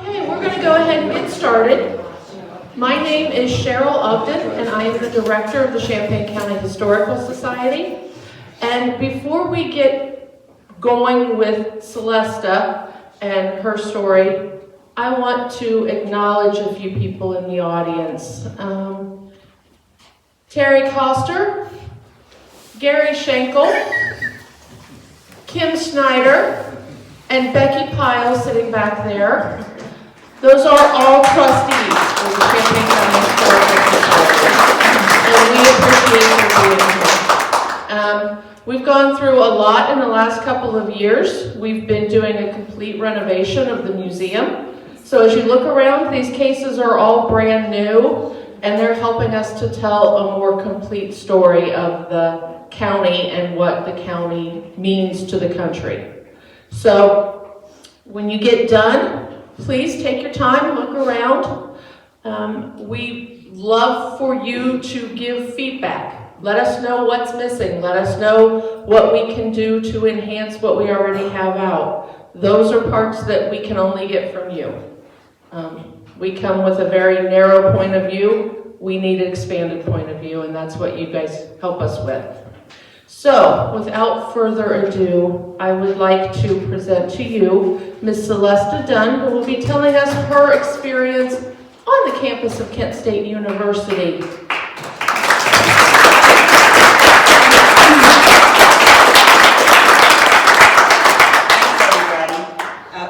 Okay, we're going to go ahead and get started. My name is Cheryl Ogden, and I am the director of the Champaign County Historical Society. And before we get going with Celesta and her story, I want to acknowledge a few people in the audience. Terry Coster, Gary Schenkel, Kim Snyder, and Becky Pyle sitting back there. Those are all trustees of the Champaign County Historical Society, and we appreciate your being here. We've gone through a lot in the last couple of years. We've been doing a complete renovation of the museum. So as you look around, these cases are all brand new, and they're helping us to tell a more complete story of the county and what the county means to the country. So when you get done, please take your time, look around. We love for you to give feedback. Let us know what's missing. Let us know what we can do to enhance what we already have out. Those are parts that we can only get from you. We come with a very narrow point of view. We need an expanded point of view, and that's what you guys help us with. So, without further ado, I would like to present to you Ms. Celesta Dunn, who will be telling us her experience on the campus of Kent State University.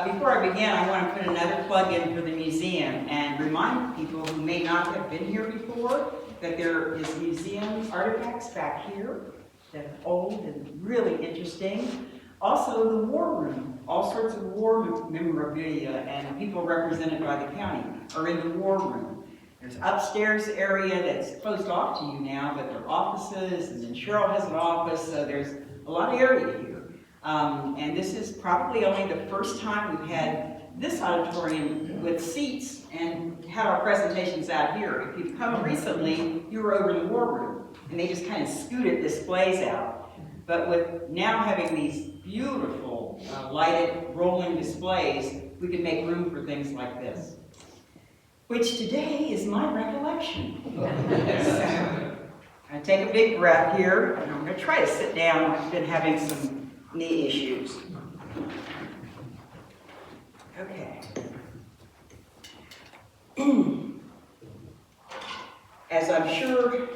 Before I begin, I want to put another plug in for the museum and remind people who may not have been here before that there is museum artifacts back here that are old and really interesting. Also the war room, all sorts of war memorabilia and people represented by the county are in the war room. There's upstairs area that's closed off to you now, but there are offices, and then Cheryl has an office, so there's a lot of area here. And this is probably only the first time we've had this auditorium with seats and had our presentations out here. If you've come recently, you were over in the war room, and they just kind of scooted displays out. But with now having these beautiful lighted rolling displays, we can make room for things like this, which today is my recollection. So, I take a big breath here, and I'm going to try to sit down. I've been having some knee issues. Okay. As I'm sure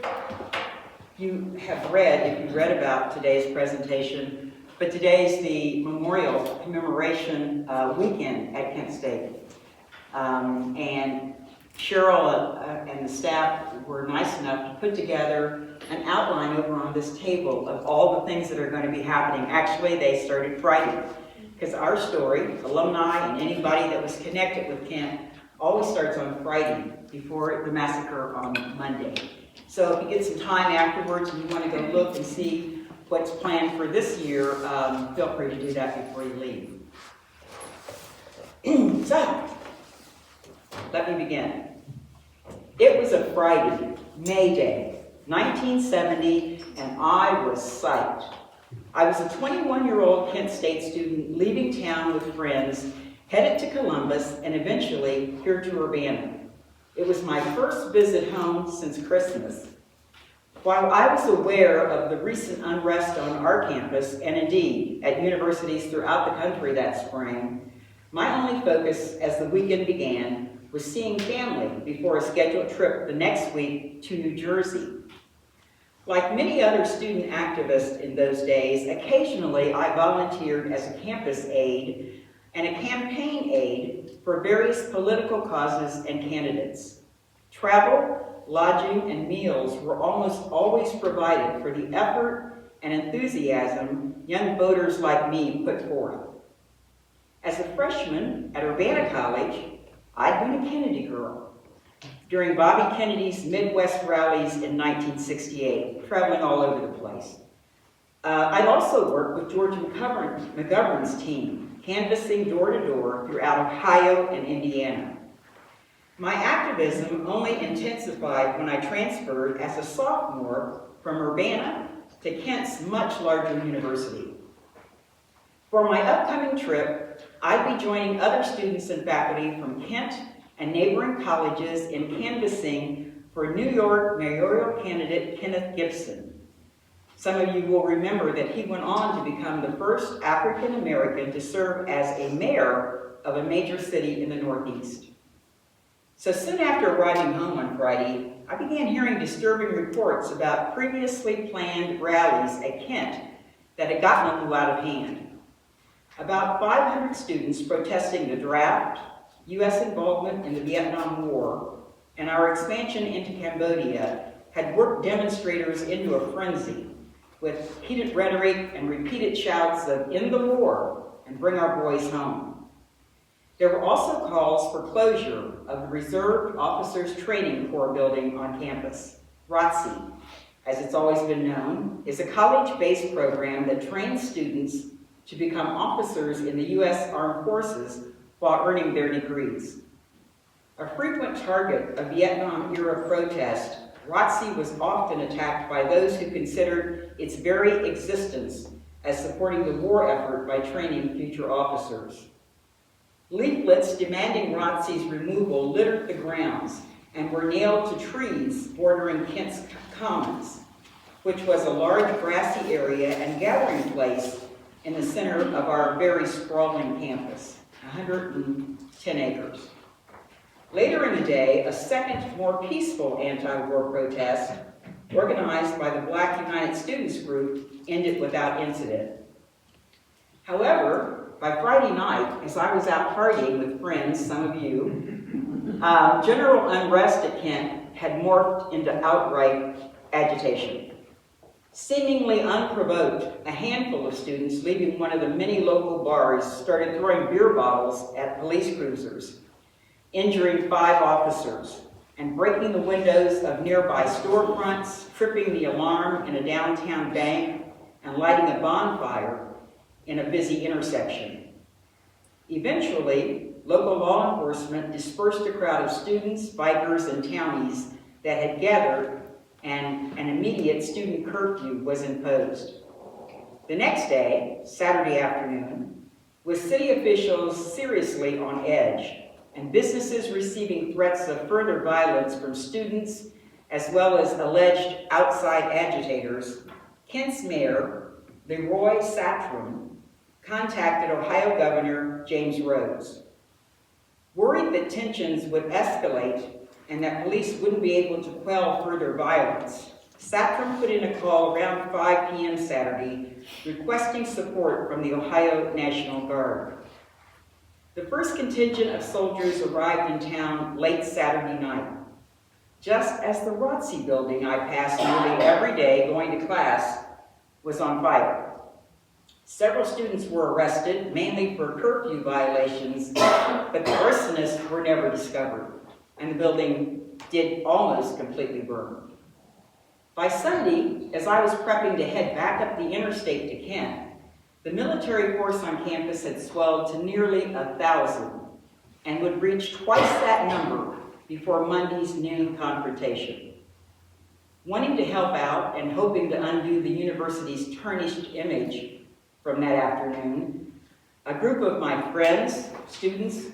you have read, if you read about today's presentation, but today's the memorial commemoration weekend at Kent State. And Cheryl and the staff were nice enough to put together an outline over on this table of all the things that are going to be happening. Actually, they started Friday, because our story, alumni and anybody that was connected with Kent, always starts on Friday before the massacre on Monday. So if you get some time afterwards and you want to go look and see what's planned for this year, feel free to do that before you leave. So, let me begin. It was a Friday, May Day, 1970, and I was psyched. I was a 21-year-old Kent State student leaving town with friends, headed to Columbus, and eventually here to Urbana. It was my first visit home since Christmas. While I was aware of the recent unrest on our campus, and indeed at universities throughout the country that spring, my only focus as the weekend began was seeing family before a scheduled trip the next week to New Jersey. Like many other student activists in those days, occasionally I volunteered as a campus aide and a campaign aide for various political causes and candidates. Travel, lodging, and meals were almost always provided for the effort and enthusiasm young voters like me put forth. As a freshman at Urbana College, I'd been a Kennedy girl. During Bobby Kennedy's Midwest rallies in 1968, traveling all over the place. I'd also worked with George McGovern's team, canvassing door to door throughout Ohio and Indiana. My activism only intensified when I transferred as a sophomore from Urbana to Kent's much larger university. For my upcoming trip, I'd be joining other students and faculty from Kent and neighboring colleges in canvassing for New York mayoral candidate Kenneth Gibson. Some of you will remember that he went on to become the first African American to serve as a mayor of a major city in the Northeast. So soon after arriving home on Friday, I began hearing disturbing reports about previously planned rallies at Kent that had gotten a little out of hand. About 500 students protesting the draft, U.S. involvement in the Vietnam War, and our expansion into Cambodia had worked demonstrators into a frenzy with heated rhetoric and repeated shouts of "end the war" and "bring our boys home." There were also calls for closure of the Reserve Officers Training Corps building on campus. ROTC, as it's always been known, is a college-based program that trains students to become officers in the U.S. Armed Forces while earning their degrees. A frequent target of Vietnam-era protest, ROTC was often attacked by those who considered its very existence as supporting the war effort by training future officers. Leaflets demanding ROTC's removal littered the grounds and were nailed to trees bordering Kent's Commons, which was a large grassy area and gathering place in the center of our very sprawling campus, 110 acres. Later in the day, a second, more peaceful anti-war protest, organized by the Black United Students Group, ended without incident. However, by Friday night, as I was out partying with friends, some of you, general unrest at Kent had morphed into outright agitation. Seemingly unprovoked, a handful of students leaving one of the many local bars started throwing beer bottles at police cruisers, injuring 5 officers, and breaking the windows of nearby storefronts, tripping the alarm in a downtown bank, and lighting a bonfire in a busy intersection. Eventually, local law enforcement dispersed a crowd of students, bikers, and townies that had gathered, and an immediate student curfew was imposed. The next day, Saturday afternoon, with city officials seriously on edge and businesses receiving threats of further violence from students as well as alleged outside agitators, Kent's mayor, Leroy Satrum, contacted Ohio Governor James Rhodes. Worried that tensions would escalate and that police wouldn't be able to quell further violence, Satrum put in a call around 5 p.m. Saturday requesting support from the Ohio National Guard. The first contingent of soldiers arrived in town late Saturday night, just as the ROTC building I passed nearly every day going to class was on fire. Several students were arrested, mainly for curfew violations, but the arsonists were never discovered, and the building did almost completely burn. By Sunday, as I was prepping to head back up the interstate to Kent, the military force on campus had swelled to nearly 1,000 and would reach twice that number before Monday's noon confrontation. Wanting to help out and hoping to undo the university's tarnished image from that afternoon, a group of my friends, students,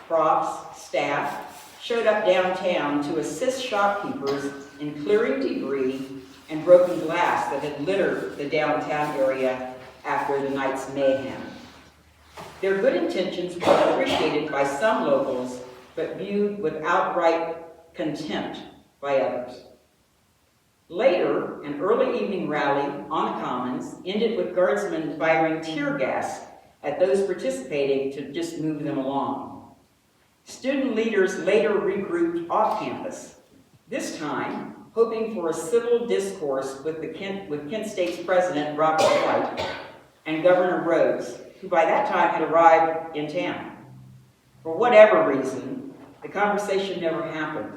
profs, staff, showed up downtown to assist shopkeepers in clearing debris and broken glass that had littered the downtown area after the night's mayhem. Their good intentions were appreciated by some locals, but viewed with outright contempt by others. Later, an early evening rally on the Commons ended with guardsmen firing tear gas at those participating to just move them along. Student leaders later regrouped off campus, this time hoping for a civil discourse with Kent State's president, Robert White, and Governor Rhodes, who by that time had arrived in town. For whatever reason, the conversation never happened,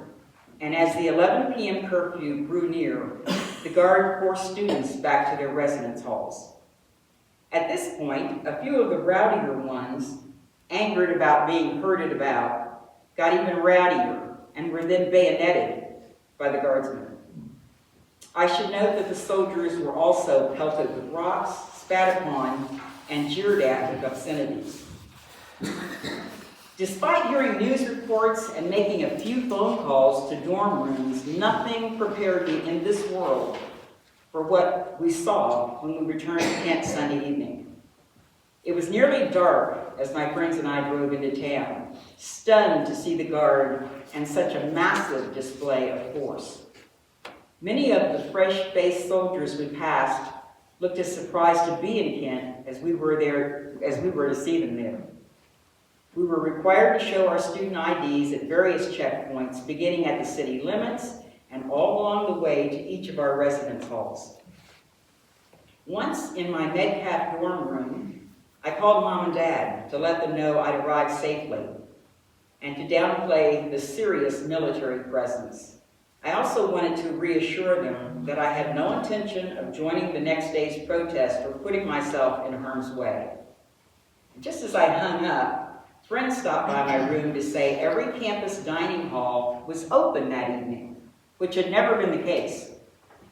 and as the 11 p.m. curfew grew near, the Guard forced students back to their residence halls. At this point, a few of the rowdier ones, angered about being herded about, got even rowdier and were then bayoneted by the guardsmen. I should note that the soldiers were also pelted with rocks, spat upon, and jeered at with obscenities. Despite hearing news reports and making a few phone calls to dorm rooms, nothing prepared me in this world for what we saw when we returned to Kent Sunday evening. It was nearly dark as my friends and I drove into town, stunned to see the guard and such a massive display of force. Many of the fresh-faced soldiers we passed looked as surprised to be in Kent as we were to see them there. We were required to show our student IDs at various checkpoints, beginning at the city limits and all along the way to each of our residence halls. Once in my Metcalf dorm room, I called Mom and Dad to let them know I'd arrived safely and to downplay the serious military presence. I also wanted to reassure them that I had no intention of joining the next day's protest or putting myself in harm's way. Just as I hung up, friends stopped by my room to say every campus dining hall was open that evening, which had never been the case.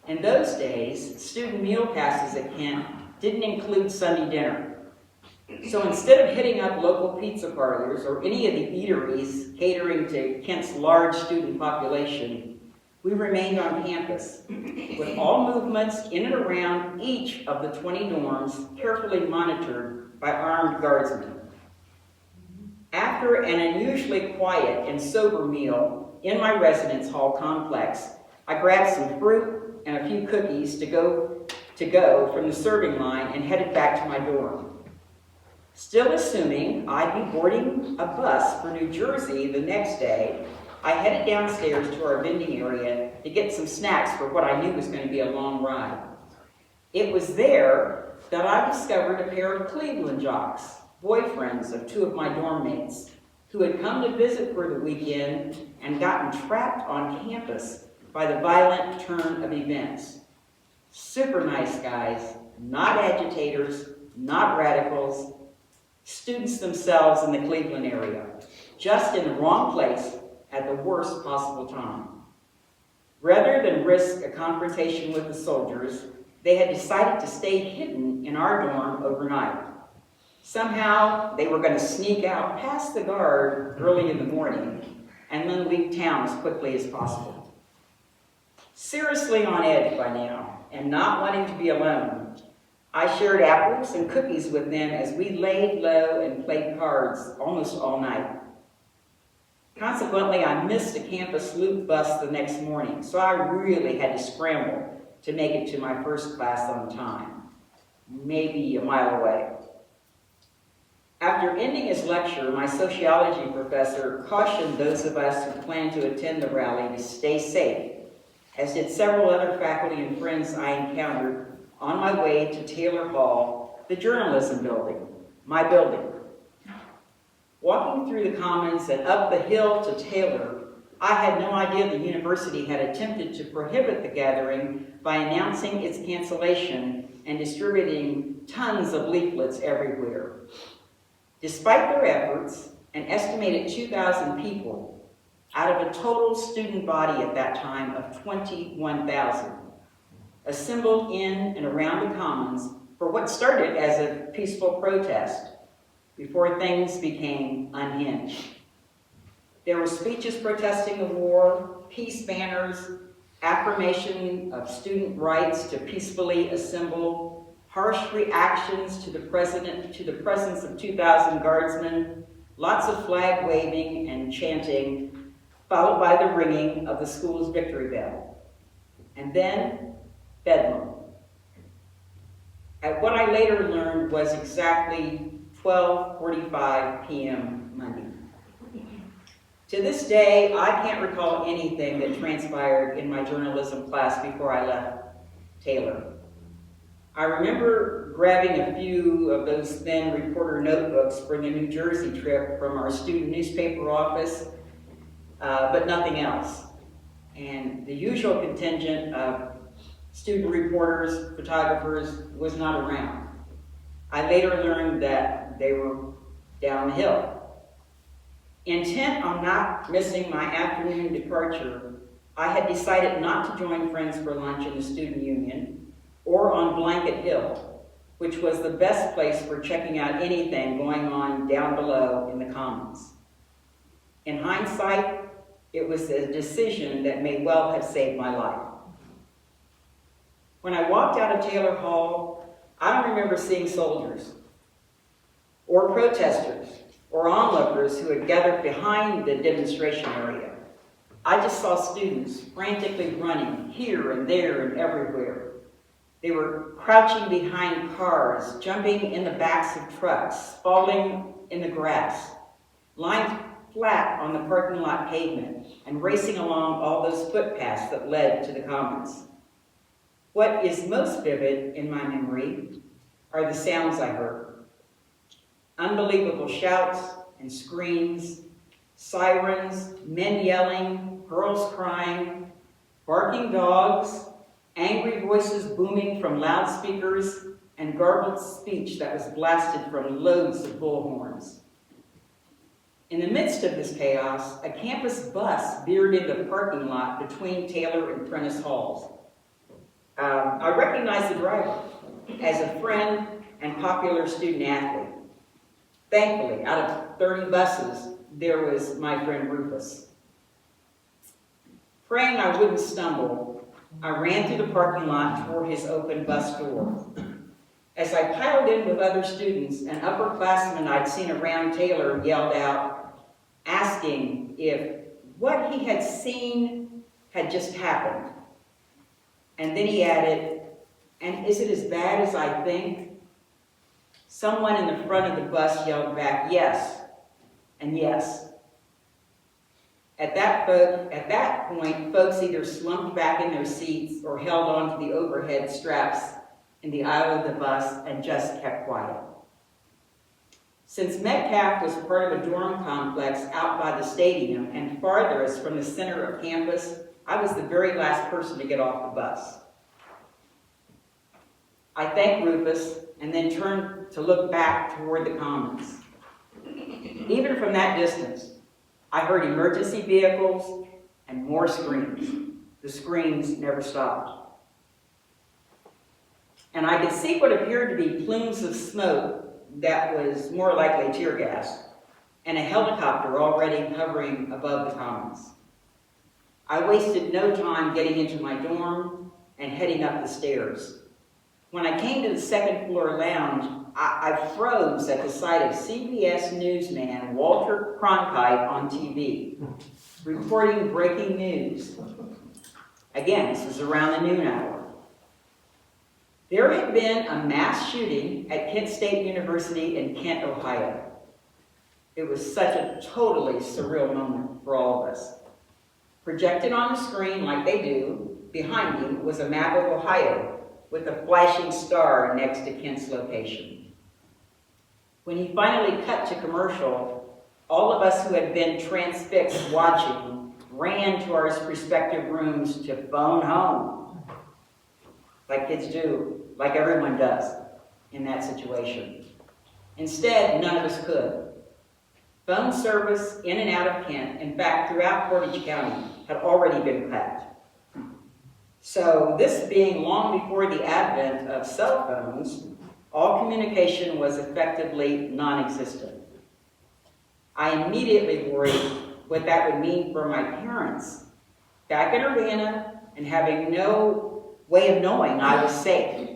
In those days, student meal passes at Kent didn't include Sunday dinner. So instead of hitting up local pizza parlors or any of the eateries catering to Kent's large student population, we remained on campus, with all movements in and around each of the 20 dorms carefully monitored by armed guardsmen. After an unusually quiet and sober meal in my residence hall complex, I grabbed some fruit and a few cookies to go from the serving line and headed back to my dorm. Still assuming I'd be boarding a bus for New Jersey the next day, I headed downstairs to our vending area to get some snacks for what I knew was going to be a long ride. It was there that I discovered a pair of Cleveland jocks, boyfriends of two of my dorm mates, who had come to visit for the weekend and gotten trapped on campus by the violent turn of events. Super nice guys, not agitators, not radicals, students themselves in the Cleveland area, just in the wrong place at the worst possible time. Rather than risk a confrontation with the soldiers, they had decided to stay hidden in our dorm overnight. Somehow, they were going to sneak out past the guard early in the morning and then leave town as quickly as possible. Seriously on edge by now, and not wanting to be alone, I shared apples and cookies with them as we laid low and played cards almost all night. Consequently, I missed a campus loop bus the next morning, so I really had to scramble to make it to my first class on time, maybe a mile away. After ending his lecture, my sociology professor cautioned those of us who planned to attend the rally to stay safe, as did several other faculty and friends I encountered on my way to Taylor Hall, the journalism building, my building. Walking through the Commons and up the hill to Taylor, I had no idea the university had attempted to prohibit the gathering by announcing its cancellation and distributing tons of leaflets everywhere. Despite their efforts, an estimated 2,000 people, out of a total student body at that time of 21,000, assembled in and around the Commons for what started as a peaceful protest before things became unhinged. There were speeches protesting the war, peace banners, affirmation of student rights to peacefully assemble, harsh reactions to the presence of 2,000 guardsmen, lots of flag waving and chanting, followed by the ringing of the school's victory bell. And then, bedlam. At what I later learned was exactly 12:45 p.m. Monday. To this day, I can't recall anything that transpired in my journalism class before I left Taylor. I remember grabbing a few of those thin reporter notebooks for the New Jersey trip from our student newspaper office, but nothing else. And the usual contingent of student reporters, photographers was not around. I later learned that they were down the hill. Intent on not missing my afternoon departure, I had decided not to join friends for lunch in the student union or on Blanket Hill, which was the best place for checking out anything going on down below in the Commons. In hindsight, it was a decision that may well have saved my life. When I walked out of Taylor Hall, I don't remember seeing soldiers, or protesters, or onlookers who had gathered behind the demonstration area. I just saw students frantically running here and there and everywhere. They were crouching behind cars, jumping in the backs of trucks, falling in the grass, lying flat on the parking lot pavement, and racing along all those footpaths that led to the Commons. What is most vivid in my memory are the sounds I heard. Unbelievable shouts and screams, sirens, men yelling, girls crying, barking dogs, angry voices booming from loudspeakers, and garbled speech that was blasted from loads of bullhorns. In the midst of this chaos, a campus bus veered into the parking lot between Taylor and Prentice Halls. I recognized the driver as a friend and popular student athlete. Thankfully, out of 30 buses, there was my friend Rufus. Praying I wouldn't stumble, I ran through the parking lot toward his open bus door. As I piled in with other students, an upperclassman I'd seen around Taylor yelled out, asking if what he had seen had just happened. And then he added, "And is it as bad as I think?" Someone in the front of the bus yelled back, "Yes," and yes. At that point, folks either slumped back in their seats or held onto the overhead straps in the aisle of the bus and just kept quiet. Since Metcalf was part of a dorm complex out by the stadium and farthest from the center of campus, I was the very last person to get off the bus. I thanked Rufus and then turned to look back toward the Commons. Even from that distance, I heard emergency vehicles and more screams. The screams never stopped. And I could see what appeared to be plumes of smoke that was more likely tear gas, and a helicopter already hovering above the Commons. I wasted no time getting into my dorm and heading up the stairs. When I came to the second floor lounge, I froze at the sight of CBS newsman Walter Cronkite on TV, reporting breaking news. Again, this was around the noon hour. There had been a mass shooting at Kent State University in Kent, Ohio. It was such a totally surreal moment for all of us. Projected on the screen like they do, behind me was a map of Ohio with a flashing star next to Kent's location. When he finally cut to commercial, all of us who had been transfixed watching ran to our respective rooms to phone home, like kids do, like everyone does in that situation. Instead, none of us could. Phone service in and out of Kent, in fact, throughout Portage County, had already been cut. So this being long before the advent of cell phones, all communication was effectively non-existent. I immediately worried what that would mean for my parents back in Urbana and having no way of knowing I was safe.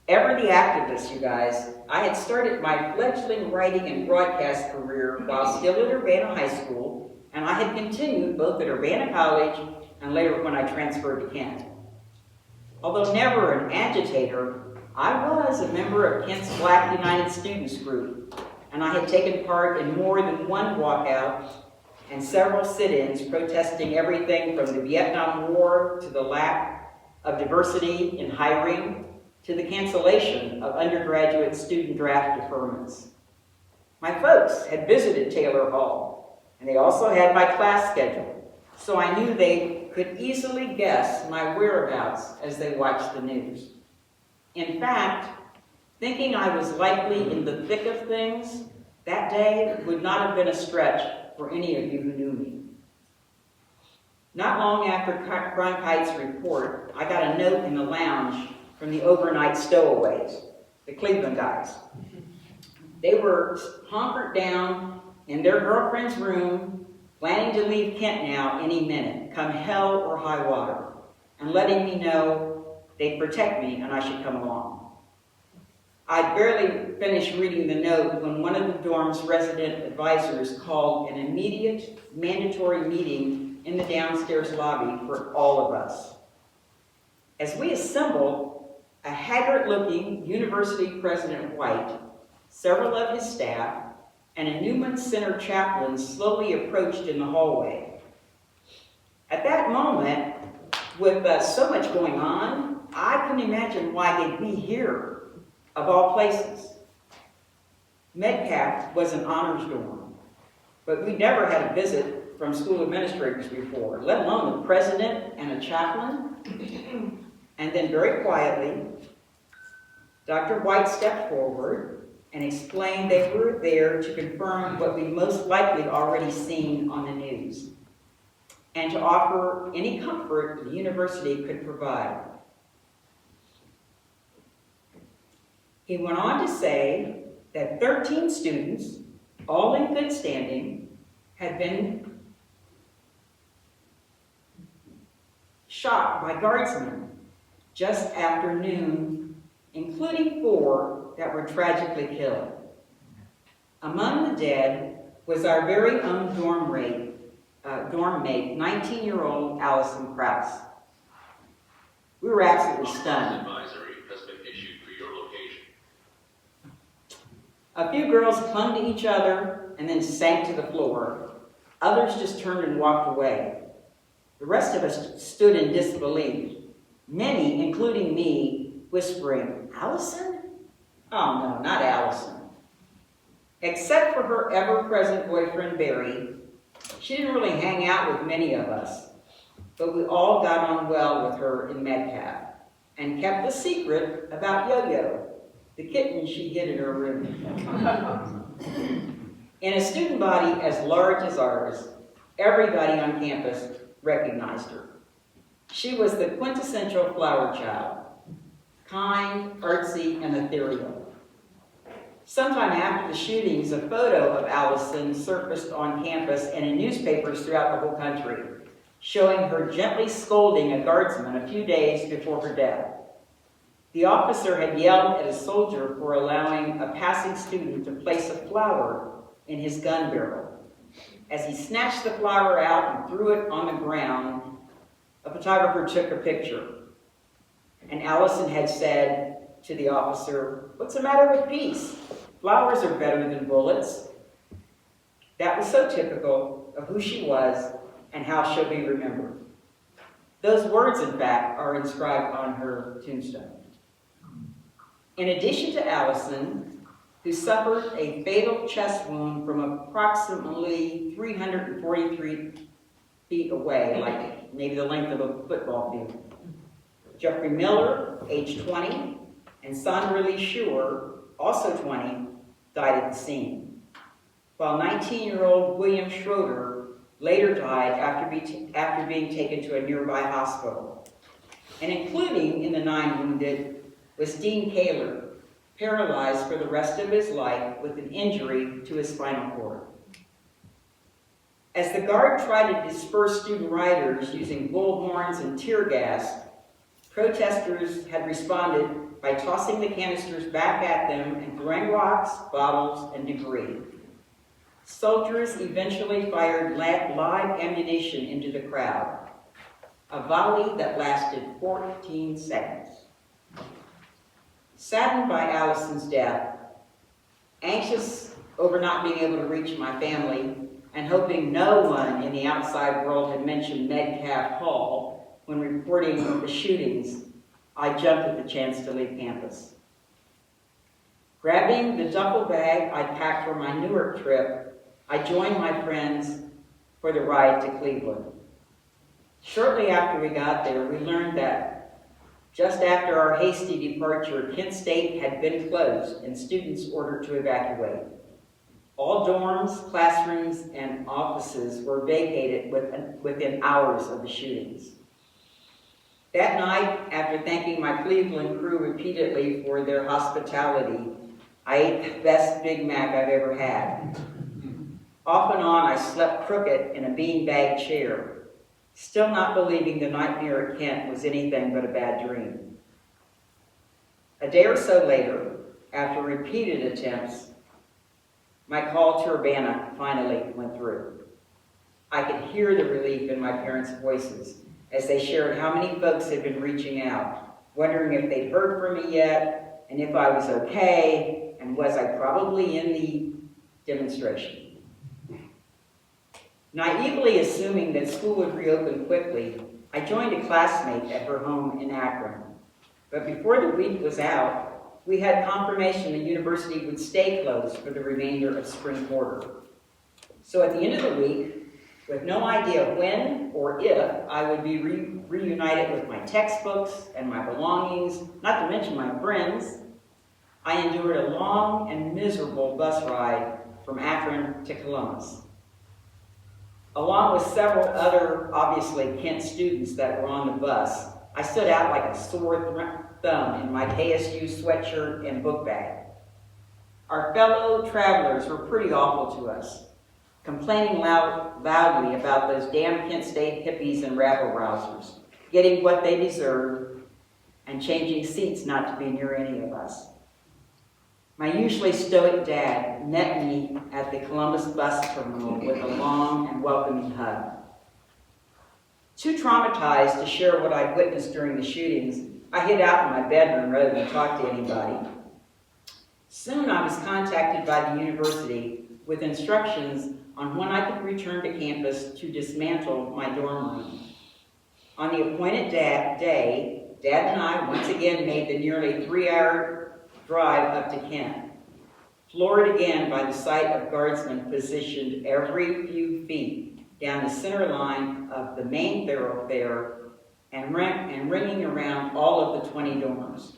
Ever the activist, you guys, I had started my fledgling writing and broadcast career while still at Urbana High School, and I had continued both at Urbana College and later when I transferred to Kent. Although never an agitator, I was a member of Kent's Black United Students group, and I had taken part in more than one walkout and several sit-ins protesting everything from the Vietnam War to the lack of diversity in hiring to the cancellation of undergraduate student draft deferments. My folks had visited Taylor Hall, and they also had my class schedule, so I knew they could easily guess my whereabouts as they watched the news. In fact, thinking I was likely in the thick of things that day would not have been a stretch for any of you who knew me. Not long after Cronkite's report, I got a note in the lounge from the overnight stowaways. the Cleveland guys. They were hunkered down in their girlfriend's room, planning to leave Kent now any minute, come hell or high water, and letting me know they'd protect me and I should come along. I'd barely finished reading the note when one of the dorm's resident advisors called an immediate mandatory meeting in the downstairs lobby for all of us. As we assembled, a haggard-looking University President White, several of his staff, and a Newman Center chaplain slowly approached in the hallway. At that moment, with so much going on, I couldn't imagine why they'd be here, of all places. Metcalf was an honors dorm, but we never had a visit from school administrators before, let alone the president and a chaplain. And then very quietly, Dr. White stepped forward and explained they were there to confirm what we'd most likely already seen on the news, and to offer any comfort the university could provide. He went on to say that 13 students, all in good standing, had been shot by guardsmen just after noon, including 4 that were tragically killed. Among the dead was our very own dorm mate, 19-year-old Allison Krause. We were absolutely stunned. Advisory has been issued for your location. A few girls clung to each other and then sank to the floor. Others just turned and walked away. The rest of us stood in disbelief, many, including me, whispering, "Allison? Oh no, not Allison." Except for her ever-present boyfriend, Barry, she didn't really hang out with many of us, but we all got on well with her in Metcalf and kept the secret about Yo-Yo, the kitten she hid in her room. In a student body as large as ours, everybody on campus recognized her. She was the quintessential flower child, kind, artsy, and ethereal. Sometime after the shootings, a photo of Allison surfaced on campus and in newspapers throughout the whole country, showing her gently scolding a guardsman a few days before her death. The officer had yelled at a soldier for allowing a passing student to place a flower in his gun barrel. As he snatched the flower out and threw it on the ground, a photographer took a picture. And Allison had said to the officer, "What's the matter with peace? Flowers are better than bullets." That was so typical of who she was and how she'll be remembered. Those words, in fact, are inscribed on her tombstone. In addition to Allison, who suffered a fatal chest wound from approximately 343 feet away, like maybe the length of a football field, Jeffrey Miller, age 20, and Sandra Lee Schuer, also 20, died at the scene, while 19-year-old William Schroeder later died after being taken to a nearby hospital. And including in the 9 wounded was Dean Kaler, paralyzed for the rest of his life with an injury to his spinal cord. As the guard tried to disperse student rioters using bullhorns and tear gas, protesters had responded by tossing the canisters back at them and throwing rocks, bottles, and debris. Soldiers eventually fired live ammunition into the crowd, a volley that lasted 14 seconds. Saddened by Allison's death, anxious over not being able to reach my family, and hoping no one in the outside world had mentioned Metcalf Hall when reporting the shootings, I jumped at the chance to leave campus. Grabbing the duffel bag I packed for my Newark trip, I joined my friends for the ride to Cleveland. Shortly after we got there, we learned that just after our hasty departure, Kent State had been closed and students ordered to evacuate. All dorms, classrooms, and offices were vacated within hours of the shootings. That night, after thanking my Cleveland crew repeatedly for their hospitality, I ate the best Big Mac I've ever had. Off and on, I slept crooked in a beanbag chair, still not believing the nightmare at Kent was anything but a bad dream. A day or so later, after repeated attempts, my call to Urbana finally went through. I could hear the relief in my parents' voices as they shared how many folks had been reaching out, wondering if they'd heard from me yet, and if I was okay, and was I probably in the demonstration. Naively assuming that school would reopen quickly, I joined a classmate at her home in Akron. But before the week was out, we had confirmation the university would stay closed for the remainder of spring quarter. So at the end of the week, with no idea when or if I would be reunited with my textbooks and my belongings, not to mention my friends, I endured a long and miserable bus ride from Akron to Columbus. Along with several other, obviously, Kent students that were on the bus, I stood out like a sore thumb in my KSU sweatshirt and book bag. Our fellow travelers were pretty awful to us, complaining loudly about those damn Kent State hippies and rabble-rousers, getting what they deserved, and changing seats not to be near any of us. My usually stoic dad met me at the Columbus bus terminal with a long and welcoming hug. Too traumatized to share what I'd witnessed during the shootings, I hid out in my bedroom rather than talk to anybody. Soon I was contacted by the university with instructions on when I could return to campus to dismantle my dorm room. On the appointed day, Dad and I once again made the nearly 3-hour drive up to Kent, floored again by the sight of guardsmen positioned every few feet down the center line of the main thoroughfare and ringing around all of the 20 dorms.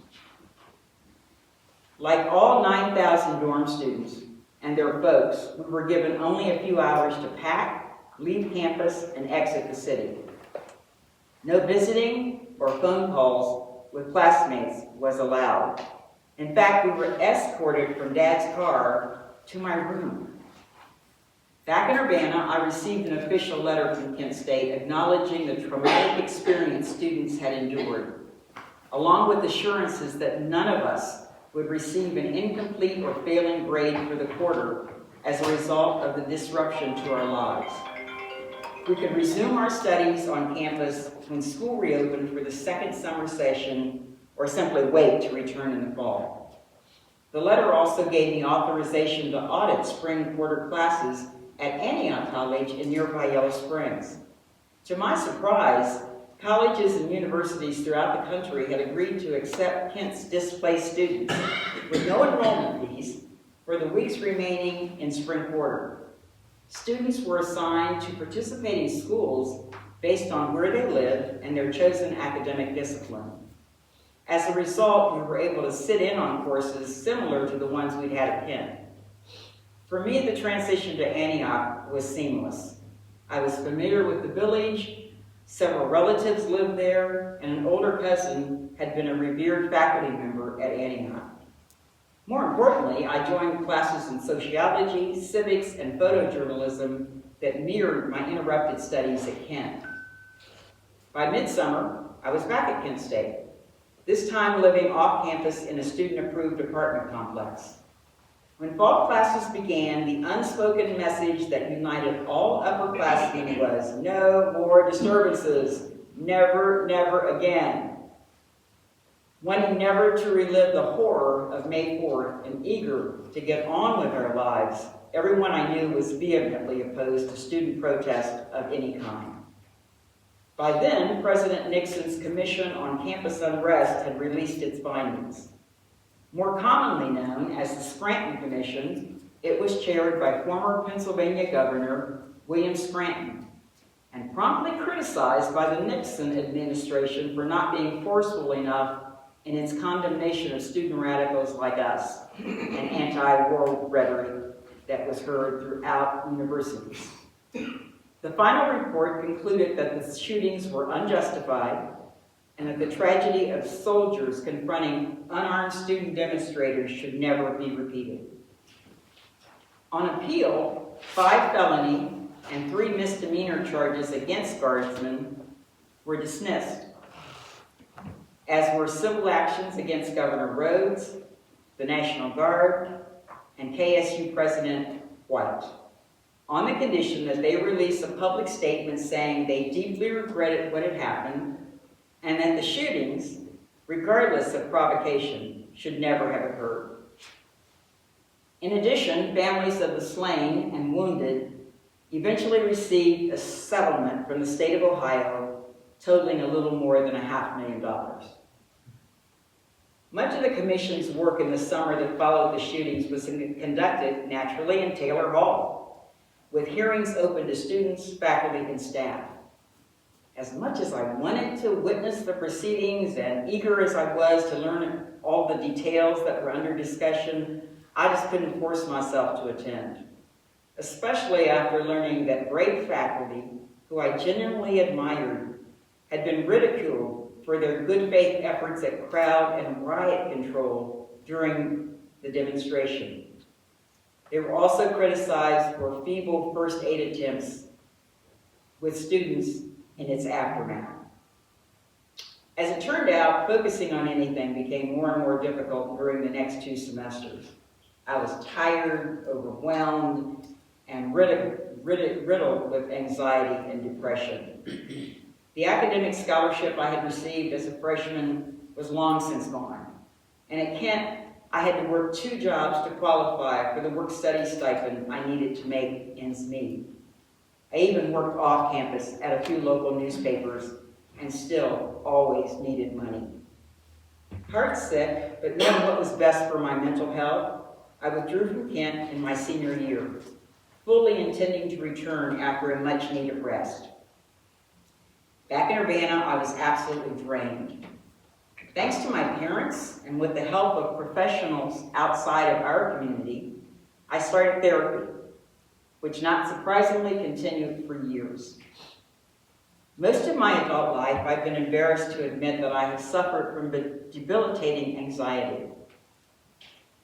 Like all 9,000 dorm students and their folks, we were given only a few hours to pack, leave campus, and exit the city. No visiting or phone calls with classmates was allowed. In fact, we were escorted from Dad's car to my room. Back in Urbana, I received an official letter from Kent State acknowledging the traumatic experience students had endured, along with assurances that none of us would receive an incomplete or failing grade for the quarter as a result of the disruption to our lives. We could resume our studies on campus when school reopened for the second summer session, or simply wait to return in the fall. The letter also gave me authorization to audit spring quarter classes at Antioch College in nearby Yellow Springs. To my surprise, colleges and universities throughout the country had agreed to accept Kent's displaced students with no enrollment fees for the weeks remaining in spring quarter. Students were assigned to participating schools based on where they lived and their chosen academic discipline. As a result, we were able to sit in on courses similar to the ones we'd had at Kent. For me, the transition to Antioch was seamless. I was familiar with the village, several relatives lived there, and an older cousin had been a revered faculty member at Antioch. More importantly, I joined classes in sociology, civics, and photojournalism that mirrored my interrupted studies at Kent. By midsummer, I was back at Kent State, this time living off campus in a student-approved apartment complex. When fall classes began, the unspoken message that united all upperclassmen was no more disturbances, never, never again. Wanting never to relive the horror of May 4th and eager to get on with our lives, everyone I knew was vehemently opposed to student protest of any kind. By then, President Nixon's Commission on Campus Unrest had released its findings. More commonly known as the Scranton Commission, it was chaired by former Pennsylvania Governor William Scranton, and promptly criticized by the Nixon administration for not being forceful enough in its condemnation of student radicals like us and anti-war rhetoric that was heard throughout universities. The final report concluded that the shootings were unjustified and that the tragedy of soldiers confronting unarmed student demonstrators should never be repeated. On appeal, 5 felony and 3 misdemeanor charges against guardsmen were dismissed, as were civil actions against Governor Rhodes, the National Guard, and KSU President White, on the condition that they release a public statement saying they deeply regretted what had happened and that the shootings, regardless of provocation, should never have occurred. In addition, families of the slain and wounded eventually received a settlement from the state of Ohio totaling a little more than $500,000. Much of the commission's work in the summer that followed the shootings was conducted naturally in Taylor Hall, with hearings open to students, faculty, and staff. As much as I wanted to witness the proceedings and eager as I was to learn all the details that were under discussion, I just couldn't force myself to attend, especially after learning that brave faculty, who I genuinely admired, had been ridiculed for their good faith efforts at crowd and riot control during the demonstration. They were also criticized for feeble first aid attempts with students in its aftermath. As it turned out, focusing on anything became more and more difficult during the next 2 semesters. I was tired, overwhelmed, and riddled with anxiety and depression. The academic scholarship I had received as a freshman was long since gone, and at Kent, I had to work 2 jobs to qualify for the work-study stipend I needed to make ends meet. I even worked off campus at a few local newspapers and still always needed money. Heartsick, but knowing what was best for my mental health, I withdrew from Kent in my senior year, fully intending to return after a much-needed rest. Back in Urbana, I was absolutely drained. Thanks to my parents and with the help of professionals outside of our community, I started therapy, which not surprisingly continued for years. Most of my adult life, I've been embarrassed to admit that I have suffered from debilitating anxiety.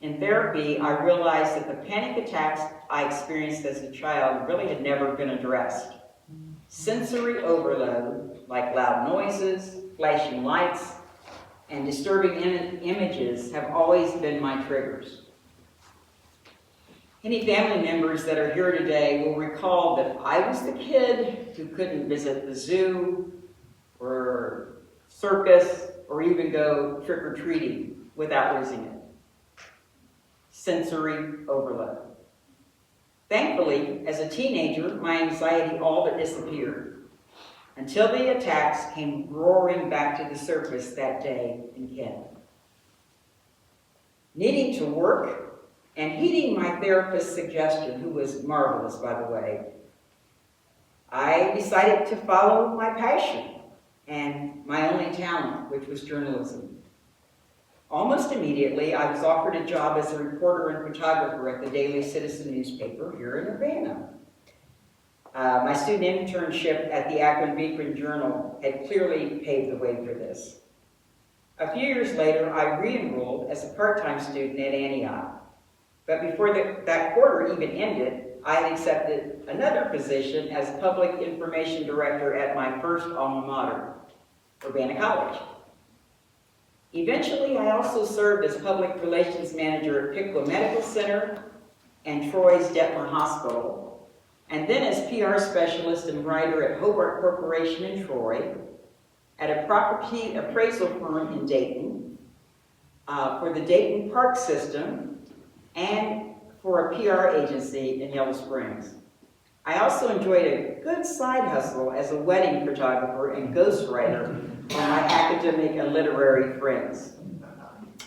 In therapy, I realized that the panic attacks I experienced as a child really had never been addressed. Sensory overload, like loud noises, flashing lights, and disturbing images have always been my triggers. Any family members that are here today will recall that I was the kid who couldn't visit the zoo or circus or even go trick-or-treating without losing it. Sensory overload. Thankfully, as a teenager, my anxiety all but disappeared until the attacks came roaring back to the surface that day in Kent. Needing to work and heeding my therapist's suggestion, who was marvelous, by the way, I decided to follow my passion and my only talent, which was journalism. Almost immediately, I was offered a job as a reporter and photographer at the Daily Citizen newspaper here in Urbana. My student internship at the Akron-Beacon Journal had clearly paved the way for this. A few years later, I re-enrolled as a part-time student at Antioch. But before that quarter even ended, I had accepted another position as public information director at my first alma mater, Urbana College. Eventually, I also served as public relations manager at Piqua Medical Center and Troy's Detmer Hospital, and then as PR specialist and writer at Hobart Corporation in Troy, at a property appraisal firm in Dayton, for the Dayton Park System, and for a PR agency in Yellow Springs. I also enjoyed a good side hustle as a wedding photographer and ghostwriter for my academic and literary friends.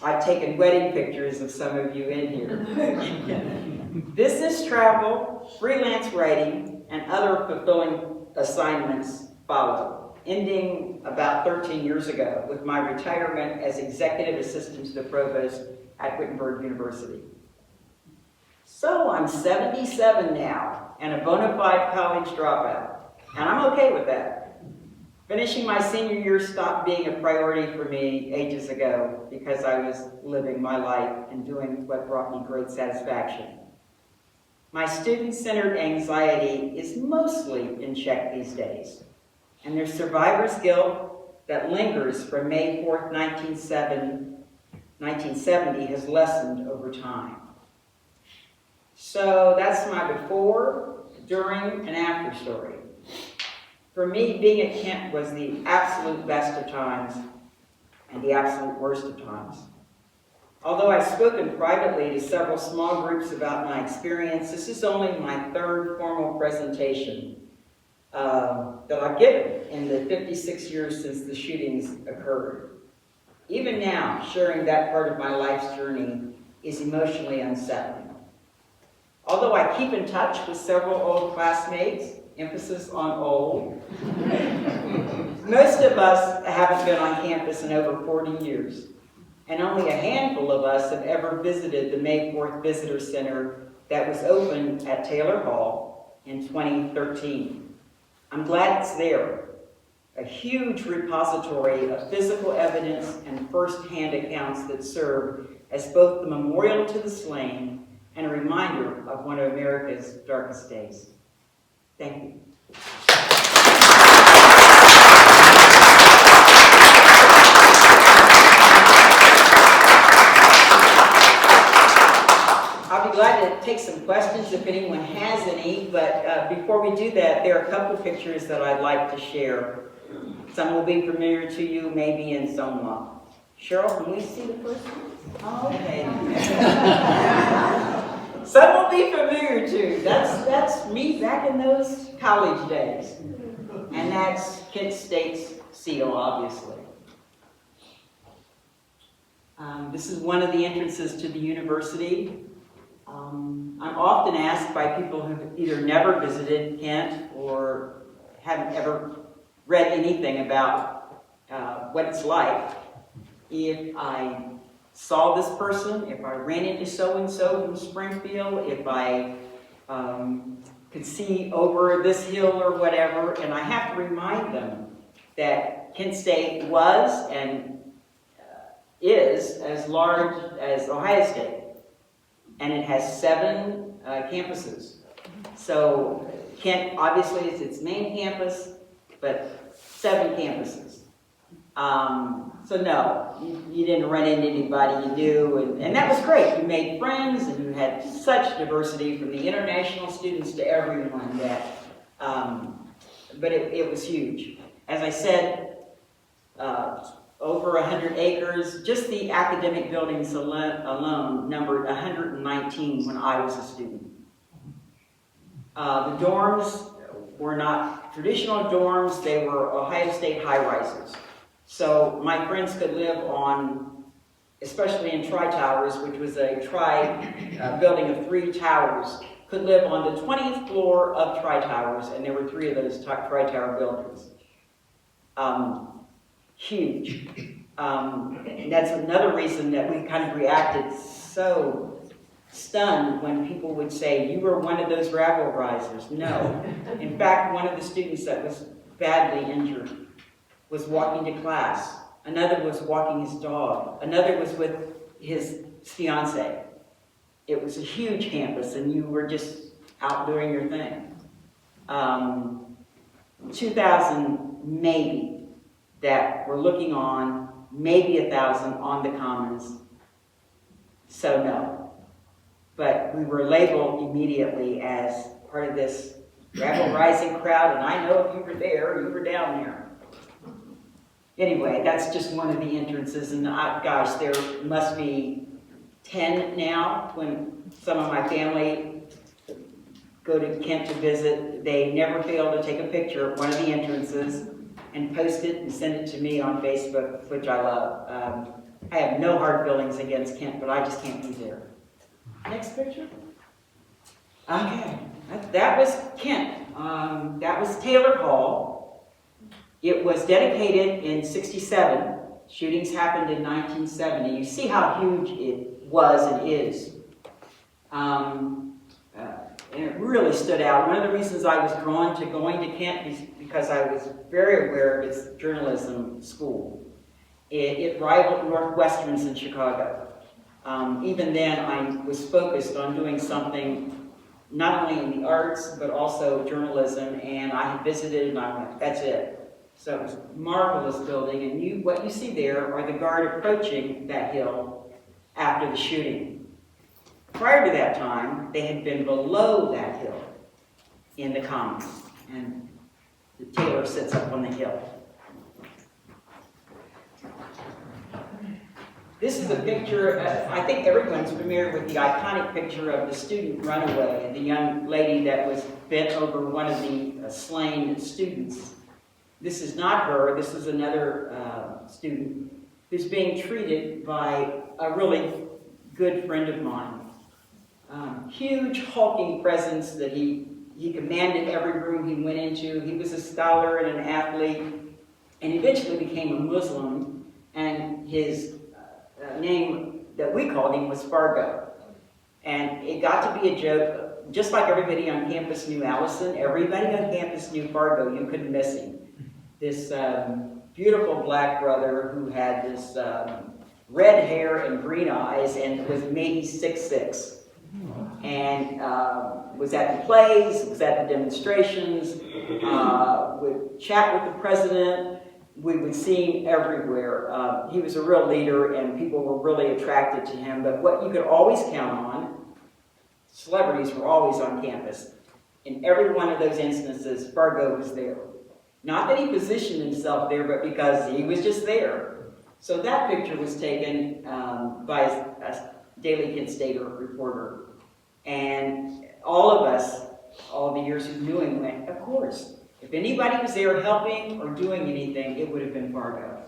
I've taken wedding pictures of some of you in here. Business travel, freelance writing, and other fulfilling assignments followed, ending about 13 years ago with my retirement as executive assistant to the provost at Wittenberg University. So I'm 77 now and a bona fide college dropout, and I'm okay with that. Finishing my senior year stopped being a priority for me ages ago because I was living my life and doing what brought me great satisfaction. My student-centered anxiety is mostly in check these days, and there's survivor's guilt that lingers from May 4th, 1970 has lessened over time. So that's my before, during, and after story. For me, being at Kent was the absolute best of times and the absolute worst of times. Although I've spoken privately to several small groups about my experience, this is only my third formal presentation that I've given in the 56 years since the shootings occurred. Even now, sharing that part of my life's journey is emotionally unsettling. Although I keep in touch with several old classmates, emphasis on old, most of us haven't been on campus in over 40 years, and only a handful of us have ever visited the May 4th Visitor Center that was opened at Taylor Hall in 2013. I'm glad it's there, a huge repository of physical evidence and first-hand accounts that serve as both the memorial to the slain and a reminder of one of America's darkest days. Thank you. I'll be glad to take some questions if anyone has any, but before we do that, there are a couple of pictures that I'd like to share. Some will be familiar to you, maybe, and some won't. Cheryl, can we see the first one? Oh, okay. Some will be familiar too. That's me back in those college days. And that's Kent State's seal, obviously. This is one of the entrances to the university. I'm often asked by people who've either never visited Kent or haven't ever read anything about what it's like, if I saw this person, if I ran into so-and-so from Springfield, if I could see over this hill or whatever, and I have to remind them that Kent State was and is as large as Ohio State, and it has 7 campuses. So Kent obviously is its main campus, but 7 campuses. So no, you didn't run into anybody you knew, and that was great. You made friends, and you had such diversity from the international students to everyone that, but it was huge. As I said, over 100 acres, just the academic buildings alone numbered 119 when I was a student. The dorms were not traditional dorms, they were Ohio State high-rises. So my friends could live on, especially in Tri-Towers, which was a building of 3 towers, could live on the 20th floor of Tri-Towers, and there were 3 of those Tri-Tower buildings. Huge. And that's another reason that we kind of reacted so stunned when people would say, "You were one of those rabble risers." No. In fact, one of the students that was badly injured was walking to class. Another was walking his dog. Another was with his fiance. It was a huge campus, and you were just out doing your thing. 2,000 maybe that were looking on, maybe 1,000 on the commons. So no. But we were labeled immediately as part of this rabble-rising crowd, and I know if you were there, you were down there. Anyway, that's just one of the entrances, and gosh, there must be 10 now. When some of my family go to Kent to visit, they never fail to take a picture of one of the entrances and post it and send it to me on Facebook, which I love. I have no hard feelings against Kent, but I just can't be there. Next picture. Okay, that was Kent. That was Taylor Hall. It was dedicated in '67. Shootings happened in 1970. You see how huge it was and is. and it really stood out. One of the reasons I was drawn to going to Kent is because I was very aware of its journalism school. It rivaled Northwestern's in Chicago. Even then, I was focused on doing something not only in the arts, but also journalism, and I had visited and I went, that's it. So it was a marvelous building, and what you see there are the guard approaching that hill after the shooting. Prior to that time, they had been below that hill in the Commons, and the Taylor sits up on the hill. This is a picture, I think everyone's familiar with the iconic picture of the student runaway, the young lady that was bent over one of the slain students. This is not her, this is another student who's being treated by a really good friend of mine. Huge hulking presence that he commanded every room he went into. He was a scholar and an athlete, and eventually became a Muslim, and his name that we called him was Fargo. And it got to be a joke, just like everybody on campus knew Allison, everybody on campus knew Fargo, you couldn't miss him. This beautiful black brother who had this red hair and green eyes and was maybe 6'6", and was at the plays, was at the demonstrations, would chat with the president. We would see him everywhere. He was a real leader, and people were really attracted to him. But what you could always count on, celebrities were always on campus. In every one of those instances, Fargo was there. Not that he positioned himself there, but because he was just there. So that picture was taken by a Daily Kent Stater reporter. And all of us, all the years who knew him, went, of course. If anybody was there helping or doing anything, it would have been Fargo.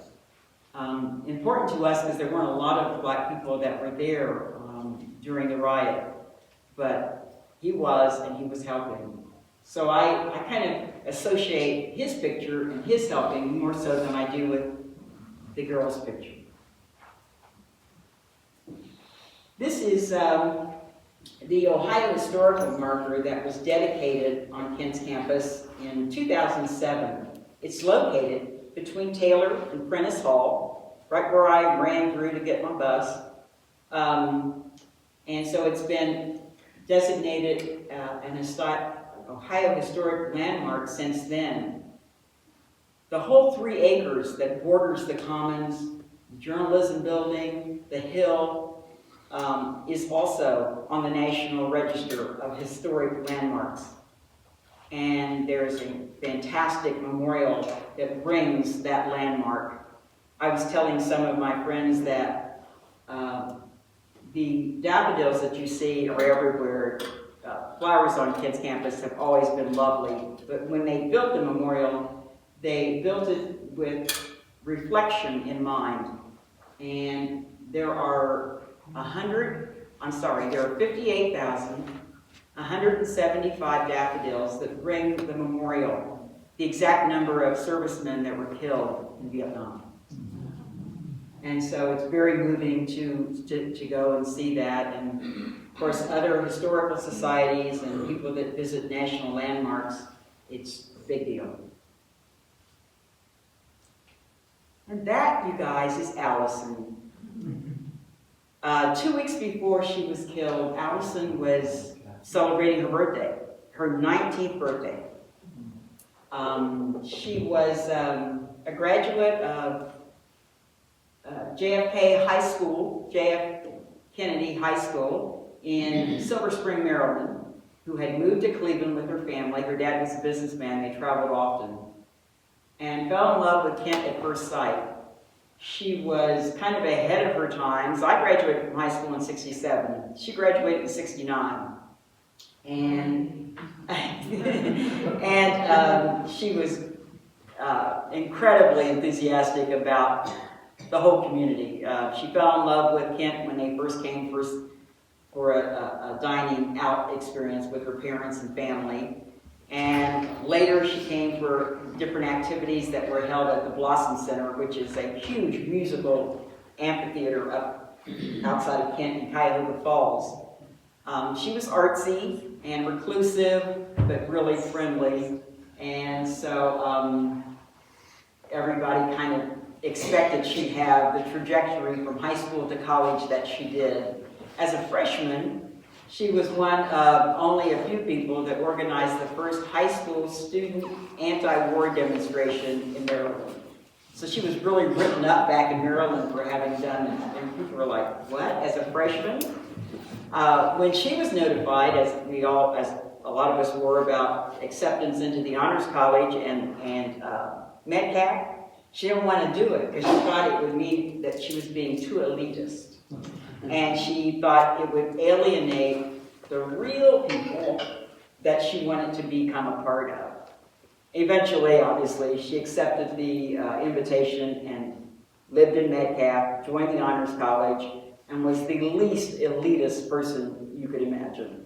Important to us because there weren't a lot of black people that were there during the riot, but he was, and he was helping. So I kind of associate his picture and his helping more so than I do with the girl's picture. This is the Ohio Historical Marker that was dedicated on Kent's campus in 2007. It's located between Taylor and Prentice Hall, right where I ran through to get my bus. And so it's been designated an Ohio Historic Landmark since then. The whole 3 acres that borders the Commons, the Journalism Building, the Hill, is also on the National Register of Historic Landmarks. And there's a fantastic memorial that brings that landmark. I was telling some of my friends that the daffodils that you see are everywhere. Flowers on Kent's campus have always been lovely, but when they built the memorial, they built it with reflection in mind. And there are 58,175 daffodils that ring the memorial, the exact number of servicemen that were killed in Vietnam. And so it's very moving to go and see that. And of course, other historical societies and people that visit national landmarks, it's a big deal. And that, you guys, is Allison. 2 weeks before she was killed, Allison was celebrating her birthday, her 19th birthday. She was a graduate of JFK High School, J.F. Kennedy High School in Silver Spring, Maryland, who had moved to Cleveland with her family. Her dad was a businessman, they traveled often, and fell in love with Kent at first sight. She was kind of ahead of her time. So I graduated from high school in '67. She graduated in '69. And, she was incredibly enthusiastic about the whole community. She fell in love with Kent when they first came for a dining out experience with her parents and family. And later she came for different activities that were held at the Blossom Center, which is a huge musical amphitheater up outside of Kent in Cuyahoga Falls. She was artsy and reclusive, but really friendly. And so everybody kind of expected she'd have the trajectory from high school to college that she did. As a freshman, she was one of only a few people that organized the first high school student anti-war demonstration in Maryland. So she was really written up back in Maryland for having done that. And people were like, what, as a freshman? When she was notified, as a lot of us were, about acceptance into the Honors College and Metcalf, she didn't want to do it because she thought it would mean that she was being too elitist. And she thought it would alienate the real people that she wanted to become a part of. Eventually, obviously, she accepted the invitation and lived in Metcalf, joined the Honors College, and was the least elitist person you could imagine.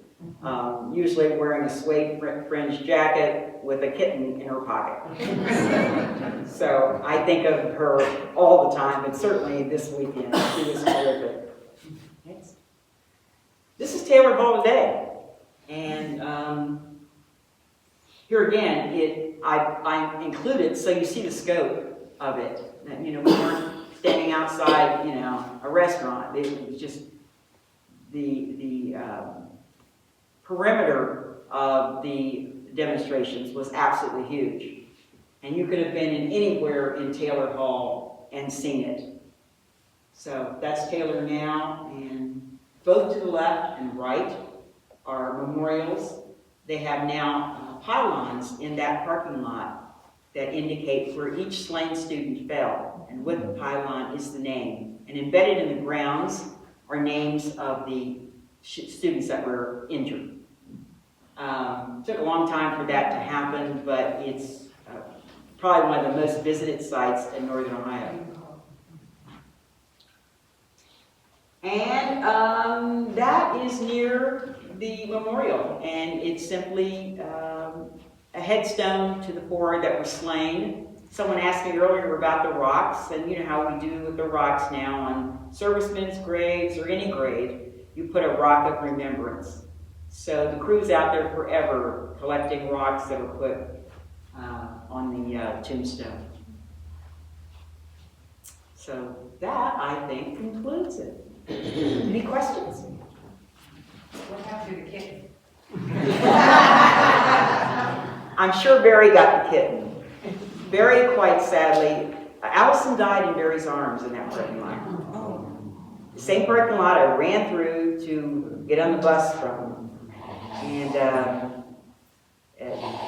Usually wearing a suede fringe jacket with a kitten in her pocket. So I think of her all the time, and certainly this weekend. She was terrific. Next. This is Taylor Hall today. And here again, I included, so you see the scope of it. That, we weren't standing outside, a restaurant. It was just the perimeter of the demonstrations was absolutely huge. And you could have been in anywhere in Taylor Hall and seen it. So that's Taylor now, and both to the left and right are memorials. They have now pylons in that parking lot that indicate where each slain student fell, and with the pylon is the name. And embedded in the grounds are names of the students that were injured. Took a long time for that to happen, but it's probably one of the most visited sites in Northern Ohio. And that is near the memorial, and it's simply a headstone to the four that were slain. Someone asked me earlier about the rocks, and you know how we do with the rocks now on servicemen's graves or any grave, you put a rock of remembrance. So the crew's out there forever collecting rocks that are put on the tombstone. So that, I think, concludes it. Any questions? What happened to the kitten? I'm sure Barry got the kitten. Barry, quite sadly, Allison died in Barry's arms in that parking lot. The same parking lot I ran through to get on the bus from. And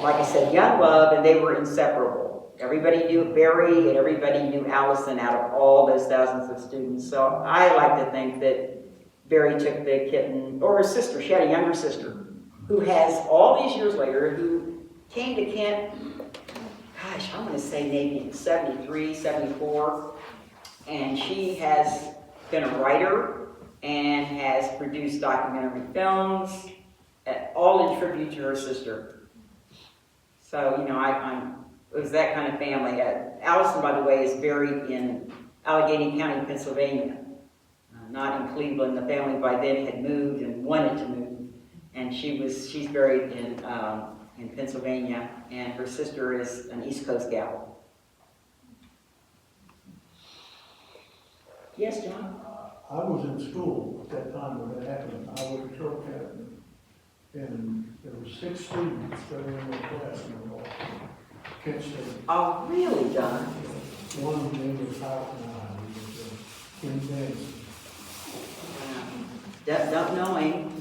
like I said, young love, and they were inseparable. Everybody knew Barry and everybody knew Allison out of all those thousands of students. So I like to think that Barry took the kitten, or her sister, she had a younger sister, who has, all these years later, who came to Kent, gosh, I'm going to say maybe 73, 74, and she has been a writer and has produced documentary films, all in tribute to her sister. So, it was that kind of family. Allison, by the way, is buried in Allegheny County, Pennsylvania, not in Cleveland. The family by then had moved and wanted to move, and she's buried in Pennsylvania, and her sister is an East Coast gal. Yes, John? I was in school at that time when that happened. I was a patrol captain, and there were 6 students studying in the class in the Kent State. Oh, really, John? One of them was Howard and I. He was in dance. Don't know him.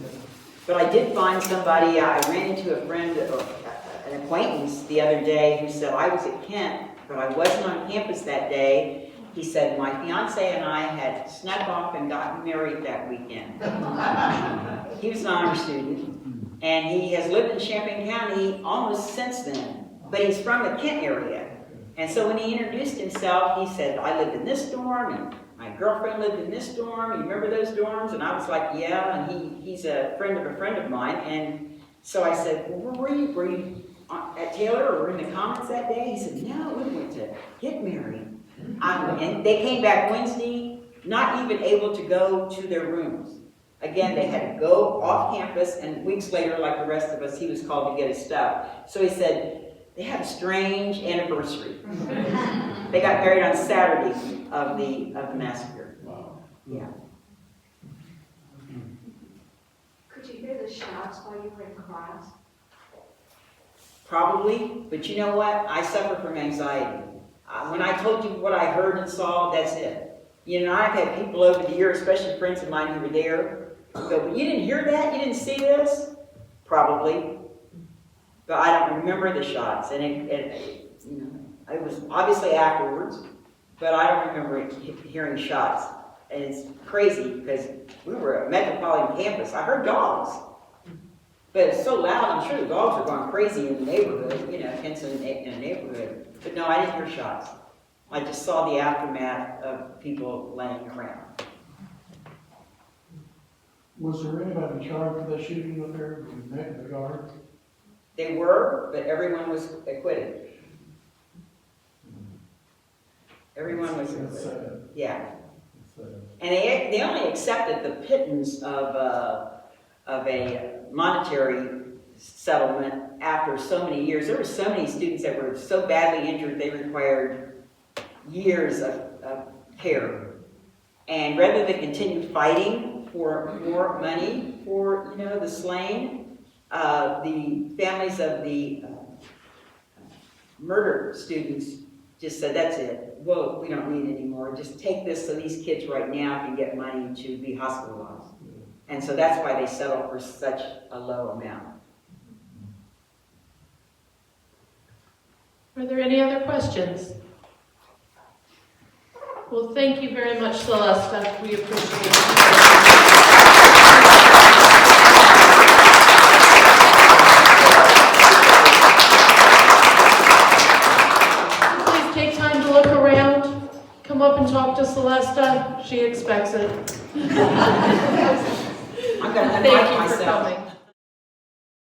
But I did find somebody, I ran into a friend, an acquaintance the other day who said, I was at Kent, but I wasn't on campus that day. He said, my fiance and I had snuck off and gotten married that weekend. He was an honor student, and he has lived in Champaign County almost since then, but he's from the Kent area. And so when he introduced himself, he said, I lived in this dorm, and my girlfriend lived in this dorm. You remember those dorms? And I was like, yeah, and he's a friend of mine. And so I said, well, were you at Taylor or in the Commons that day? He said, no, we went to get married. And they came back Wednesday, not even able to go to their rooms. Again, they had to go off campus, and weeks later, like the rest of us, he was called to get his stuff. So he said, they had a strange anniversary. They got married on Saturday of the massacre. Wow. Yeah. Could you hear the shouts while you were in class? Probably, but you know what? I suffer from anxiety. When I told you what I heard and saw, that's it. You know, I've had people over the years, especially friends of mine who were there, go, "But you didn't hear that? You didn't see this?" Probably. But I don't remember the shots, and you know, it was obviously afterwards, but I don't remember hearing shots. And it's crazy because we were a metropolitan campus. I heard dogs, but it's so loud. I'm sure the dogs are going crazy in the neighborhood, you know, hence in a neighborhood. But no, I didn't hear shots. I just saw the aftermath of people laying around. Was there anybody charged for the shooting up there in the yard? They were, but everyone was acquitted. Everyone was That's acquitted. sad. Yeah. That's sad. And they only accepted the pittance of a monetary settlement after so many years. There were so many students that were so badly injured they required years of care. And rather than continue fighting for more money for, you know, the slain, the families of the murdered students just said, "That's it. Well, we don't need any more. Just take this so these kids right now can get money to be hospitalized." And so that's why they settled for such a low amount. Are there any other questions? Well, thank you very much, Celesta. We appreciate it. Please take time to look around. Come up and talk to Celesta. She expects it. I'm going to Thank unmic you for myself. coming.